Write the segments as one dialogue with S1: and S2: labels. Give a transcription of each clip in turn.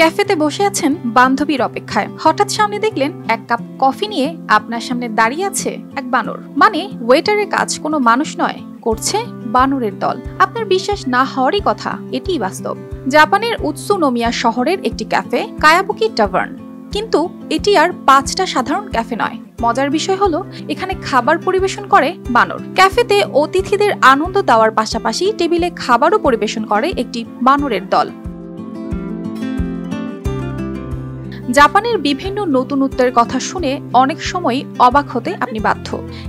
S1: ক্যাফেতে বসে আছেন বান্ধবীর অপেক্ষায়, হঠাৎ সামনে দেখলেন এক কাপ কফি নিয়ে আপনার সামনে দাঁড়িয়ে আছে এক বানর। মানে ওয়েটারের কাজ কোনো মানুষ নয়, করছে বানরের দল। আপনার বিশ্বাস না হওয়ারই কথা, এটিই বাস্তব। জাপানের উৎসুনোমিয়া শহরের একটি ক্যাফে কায়াবুকি টাভার্ন, কিন্তু এটি আর 5টা সাধারণ ক্যাফে নয়। মজার বিষয় হলো এখানে খাবার পরিবেশন করে বানর। ক্যাফেতে অতিথিদের আনন্দ দেওয়ার পাশাপাশি টেবিলে খাবারও পরিবেশন করে একটি বানরের দল। জাপানের বিভিন্ন নতুনত্বের কথা শুনে অনেক সময় অবাক হতে আপনি বাধ্য,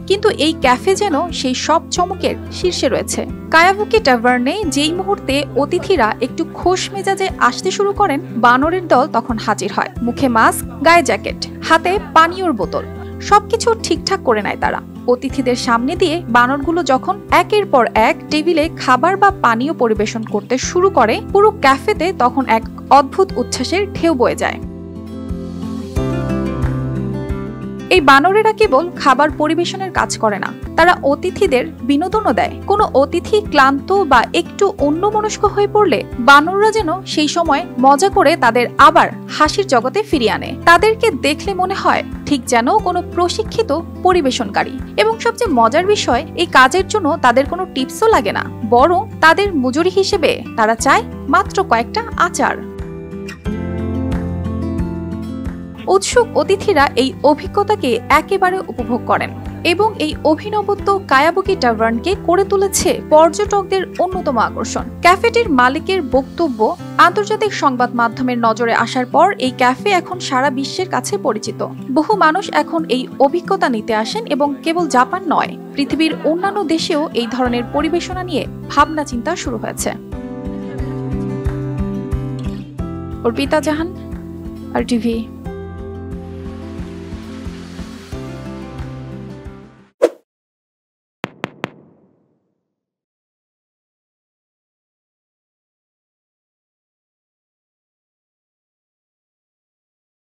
S1: কিন্তু এই ক্যাফে যেন সেই সব চমকের শীর্ষে রয়েছে। কায়াবুকি টাভার্নে যেই মুহূর্তে অতিথিরা একটু খোশ মেজাজে আসতে শুরু করেন, বানরের দল তখন হাজির হয়। মুখে মাস্ক, গায়ে জ্যাকেট, হাতে পানীয়র বোতল, সবকিছু ঠিকঠাক করে নেয় তারা। অতিথিদের সামনে দিয়ে বানরগুলো যখন একের পর এক টেবিলে খাবার বা পানীয় পরিবেশন করতে শুরু করে, পুরো ক্যাফেতে তখন এক অদ্ভুত উচ্ছ্বাসের ঢেউ বয়ে যায়। এই বানরেরা কেবল খাবার পরিবেশনের কাজ করে না, তারা অতিথিদের বিনোদনও দেয়। কোনো অতিথি ক্লান্ত বা একটু অন্যমনস্ক হয়ে পড়লে বানররা যেন সেই সময় মজা করে তাদের আবার হাসির জগতে ফিরিয়ে আনে। তাদেরকে দেখলে মনে হয় ঠিক যেন কোনো প্রশিক্ষিত পরিবেশনকারী। এবং সবচেয়ে মজার বিষয়, এই কাজের জন্য তাদের কোনো টিপসও লাগে না, বরং তাদের মজুরি হিসেবে তারা চায় মাত্র কয়েকটা আচার। উৎসুক অতিথিরা এই অভিজ্ঞতাকে একেবারে উপভোগ করেন এবং এই অভিনবত্ব কায়াবুকি টাভার্নকে করে তুলেছে পর্যটকদের অন্যতম আকর্ষণ। ক্যাফেটির মালিকের বক্তব্য, আন্তর্জাতিক সংবাদ মাধ্যমের নজরে আসার পর এই ক্যাফে এখন সারা বিশ্বের কাছে পরিচিত। বহু মানুষ এখন এই অভিজ্ঞতা নিতে আসেন এবং কেবল জাপান নয়, পৃথিবীর অন্যান্য দেশেও এই ধরনের পরিবেশনা নিয়ে ভাবনা চিন্তা শুরু হয়েছে। অর্পিতা জাহান, RTV।